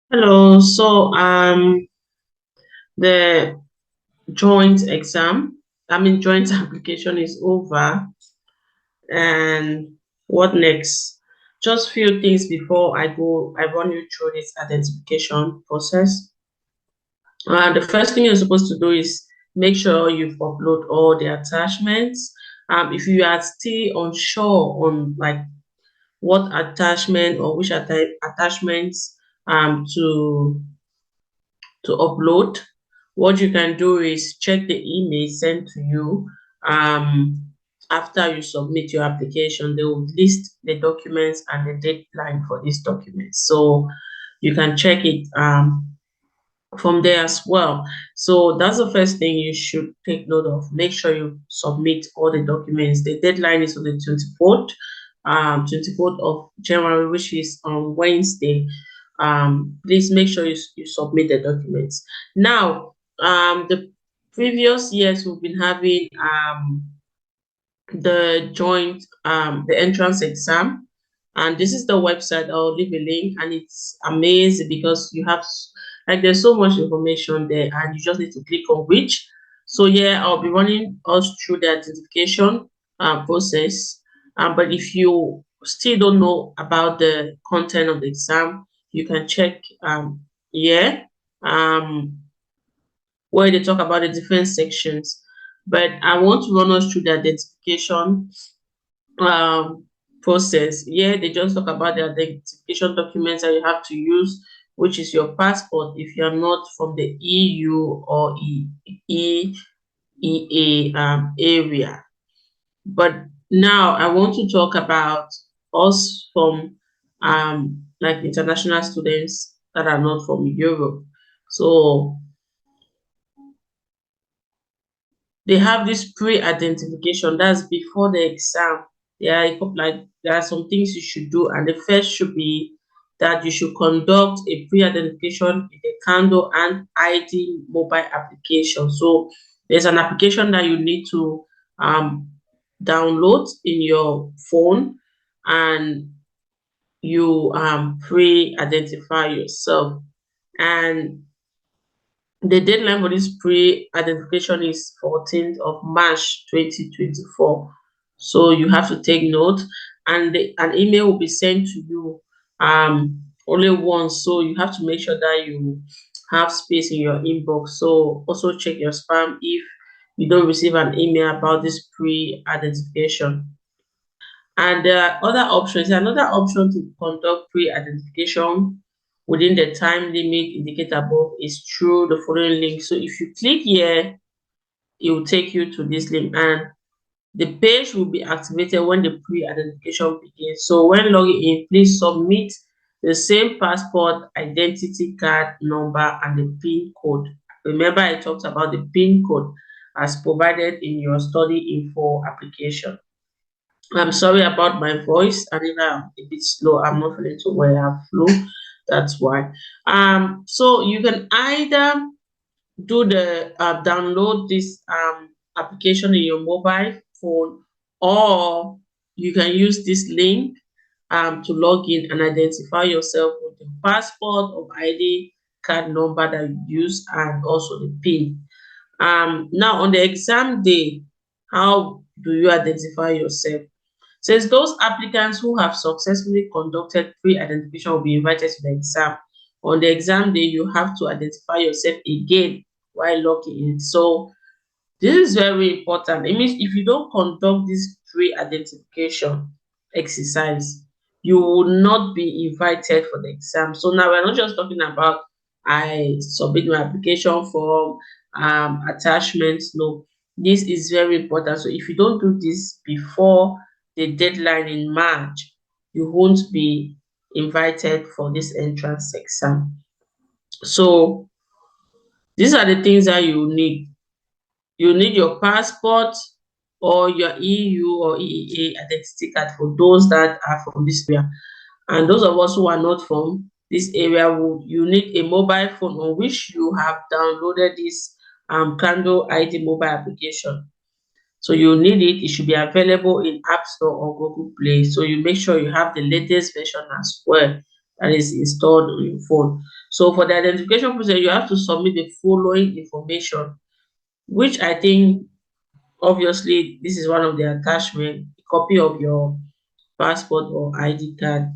Hello. The joint exam, joint application is over, and what next? Just few things before I go. I run you through this identification process. The first thing you're supposed to do is make sure you've upload all the attachments. If you are still unsure on like what attachment or which attachments to upload, what you can do is check the email sent to you um, after you submit your application. They will list the documents and the deadline for these documents. So you can check it from there as well. So that's the first thing you should take note of. Make sure you submit all the documents. The deadline is on the 24th of January, which is on Wednesday. Please make sure you submit the documents. Now, the previous years we've been having the joint the entrance exam, and this is the website. I'll leave a link, and it's amazing because you have like there's so much information there, and you just need to click on which. So yeah, I'll be running us through the identification process. But if you still don't know about the content of the exam, you can check here um where they talk about the different sections. But I want to run us through the identification um, process. Yeah, they just talk about the identification documents that you have to use, which is your passport if you're not from the EU or EEA area. But now I want to talk about us from like international students that are not from Europe. So they have this pre-identification. That's before the exam. There are some things you should do, and the first should be that you should conduct a pre-identification in the Kando and ID mobile application. So there's an application that you need to um, download in your phone, and you pre-identify yourself. And the deadline for this pre-identification is 14th of March 2024. So you have to take note, and an email will be sent to you only once. So you have to make sure that you have space in your inbox. So also check your spam if you don't receive an email about this pre-identification. And there are other options. Another option to conduct pre-identification within the time limit indicated above is through the following link. So if you click here, it will take you to this link, and the page will be activated when the pre-identification begins. So when logging in, please submit the same passport, identity card number, and the PIN code. Remember, I talked about the PIN code as provided in your study info application. I'm sorry about my voice. I think I'm a bit slow. I'm not feeling too well. I have flu. That's why. So you can either do the download this application in your mobile phone, or you can use this link to log in and identify yourself with the passport or ID card number that you use, and also the PIN. Now on the exam day, how do you identify yourself? Says those applicants who have successfully conducted pre-identification will be invited to the exam. On the exam day, you have to identify yourself again while logging in. So this is very important. It means if you don't conduct this pre-identification exercise, you will not be invited for the exam. So now we're not just talking about I submit my application form, attachments. No, this is very important. So if you don't do this before the deadline in March, you won't be invited for this entrance exam. So these are the things that you need. You need your passport or your EU or EEA identity card for those that are from this area. And those of us who are not from this area, you need a mobile phone on which you have downloaded this Kando ID mobile application. So you need it. It should be available in App Store or Google Play. So you make sure you have the latest version as well. that is installed on your phone. So for the identification process, you have to submit the following information, which I think obviously this is one of the attachment, a copy of your passport or ID card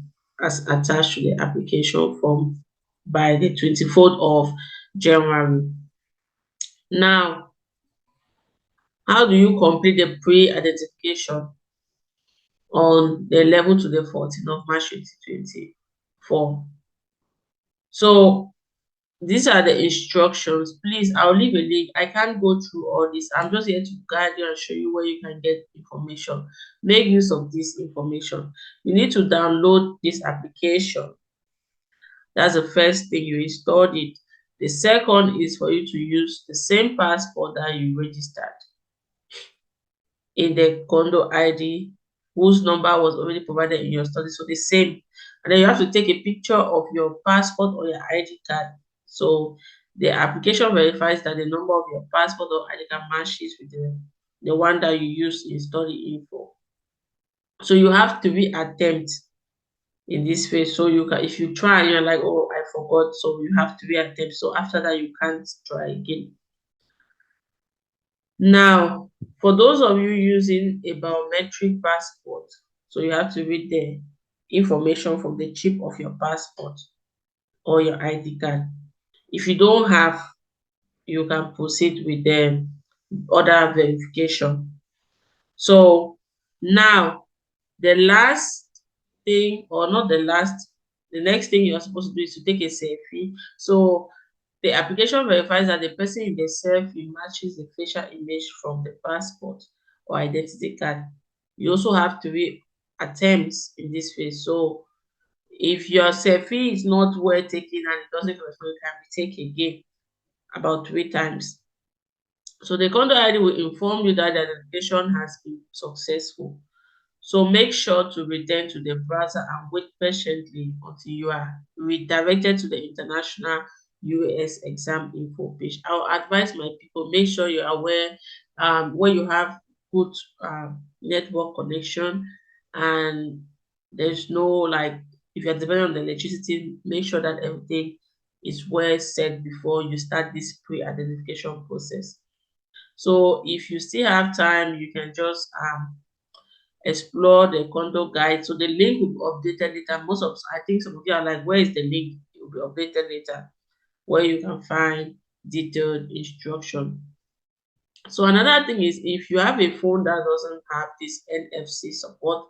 as attached to the application form by the 24th of January. Now, how do you complete the pre-identification on the 11th to the 14th of March 2024? So these are the instructions. Please, I'll leave a link. I can't go through all this. I'm just here to guide you and show you where you can get information. Make use of this information. You need to download this application. That's the first thing. You installed it. The second is for you to use the same passport that you registered in the condo ID whose number was already provided in your study. So the same. And then you have to take a picture of your passport or your ID card. So the application verifies that the number of your passport or ID card matches with the one that you use in study info. So you have to attempt in this phase. So you can, if you try and you're like, oh, I forgot, so you have to attempt. So after that, you can't try again. Now, for those of you using a biometric passport, so you have to read the information from the chip of your passport or your ID card. If you don't have, you can proceed with the other verification. So now, the last thing, or not the last, the next thing you're supposed to do is to take a selfie. So the application verifies that the person in the selfie matches the facial image from the passport or identity card. You also have three attempts in this phase. So if your selfie is not well taken and it doesn't correspond, it can be taken again about 3 times. So the condo ID will inform you that the identification has been successful. So make sure to return to the browser and wait patiently until you are redirected to the international US exam info page. I'll advise my people, make sure you're aware when you have good network connection and there's no, like, if you're depending on the electricity, make sure that everything is well set before you start this pre-identification process. So if you still have time, you can just explore the condo guide. So the link will be updated later. I think some of you are like, where is the link? It will be updated later where you can find detailed instruction. So another thing is, if you have a phone that doesn't have this NFC support,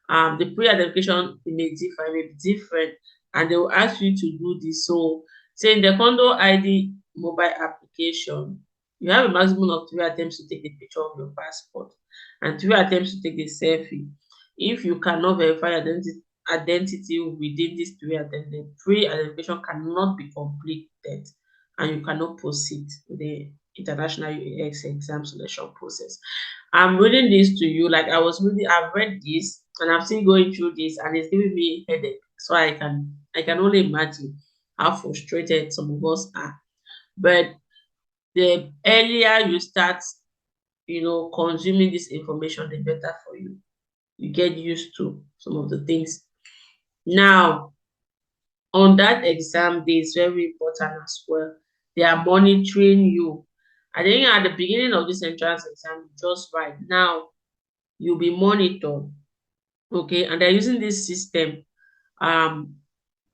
the pre-identification may be different, and they will ask you to do this. So say in the condo ID mobile application, you have a maximum of 3 attempts to take a picture of your passport and 3 attempts to take a selfie. If you cannot verify identity within these 3 attempts, the pre-identification cannot be completed and you cannot proceed with the international UX exam selection process. I'm reading this to you, like I've read this and I'm still going through this and it's giving me a headache. So I can only imagine how frustrated some of us are. But the earlier you start, consuming this information, the better for you. You get used to some of the things. Now, on that exam day is very important as well. They are monitoring you. I think at the beginning of this entrance exam, just right now, you'll be monitored. Okay, and they're using this system, um,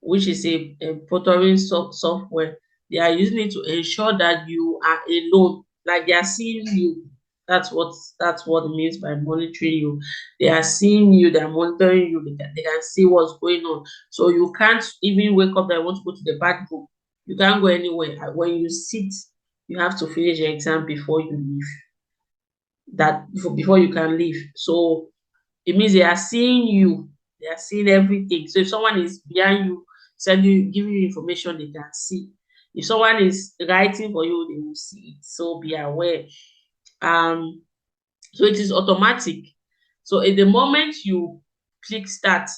which is a portering software. They are using it to ensure that you are alone, like they are seeing you. That's what it means by monitoring you. They are seeing you, they are monitoring you, they can see what's going on. So you can't even wake up that you want to go to the bathroom. You can't go anywhere. When you sit, you have to finish the exam before you leave. Before you can leave. So it means they are seeing you, they are seeing everything. So if someone is behind you, giving you information, they can see. If someone is writing for you, they will see it. So be aware. Um, so it is automatic. So at the moment you click start,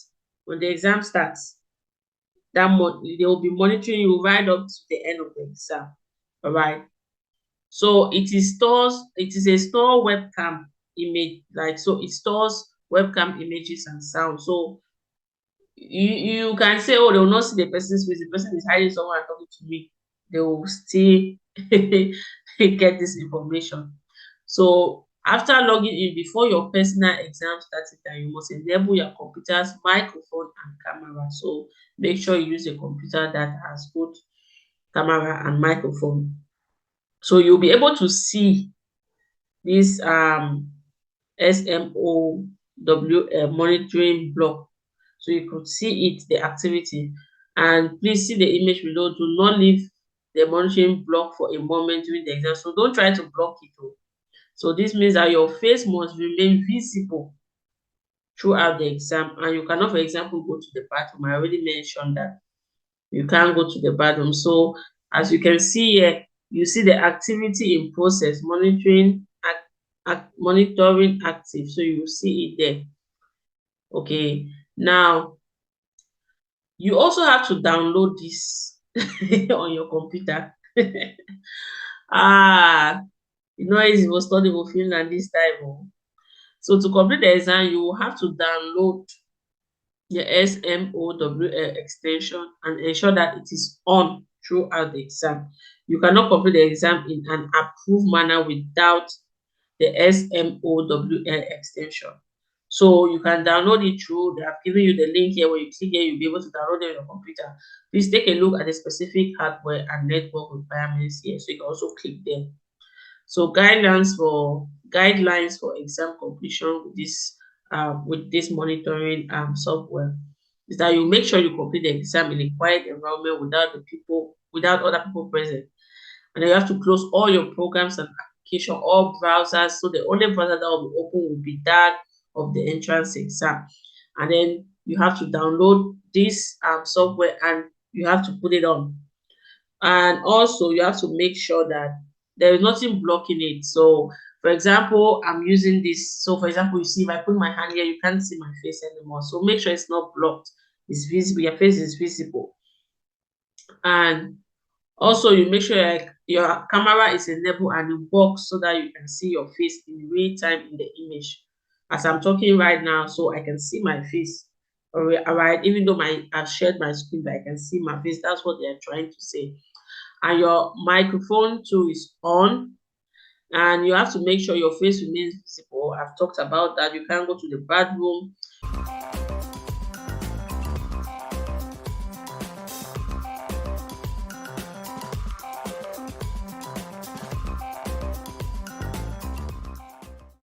when the exam starts, they will be monitoring you right up to the end of the exam. All right. So it is a store webcam image, like, so it stores webcam images and sound. So you can say, oh, they will not see the person's face, the person is hiding someone and talking to me. They will still get this information. So after logging in, before your personal exam starts, time, you must enable your computer's microphone and camera. So make sure you use a computer that has both camera and microphone. So you'll be able to see this SMOW monitoring block. So you could see it, the activity. And please see the image below. Do not leave the monitoring block for a moment during the exam. So don't try to block it. So this means that your face must remain visible throughout the exam. And you cannot, for example, go to the bathroom. I already mentioned that you can't go to the bathroom. So as you can see here, you see the activity in process, monitoring active. So you will see it there. Okay. Now you also have to download this on your computer. Ah, you know it's was study for Finland this time. Oh. So to complete the exam, you will have to download the SMOWL extension and ensure that it is on throughout the exam. You cannot complete the exam in an approved manner without the SMOWL extension. So you can download it through, they have given you the link here. When you click here, you'll be able to download it on your computer. Please take a look at the specific hardware and network requirements here. So you can also click there. So guidelines for exam completion with this monitoring software is that you make sure you complete the exam in a quiet environment without other people present. And then you have to close all your programs and application, all browsers. So the only browser that will be open will be that of the entrance exam. And then you have to download this software and you have to put it on. And also you have to make sure that there is nothing blocking it. So for example, I'm using this. So for example, you see if I put my hand here, you can't see my face anymore. So make sure it's not blocked. It's visible, your face is visible. And also you make sure your camera is enabled and it works so that you can see your face in real time in the image. As I'm talking right now, so I can see my face. All right, even though I've shared my screen, but I can see my face. That's what they're trying to say. And your microphone too is on, and you have to make sure your face remains visible. I've talked about that. You can't go to the bathroom,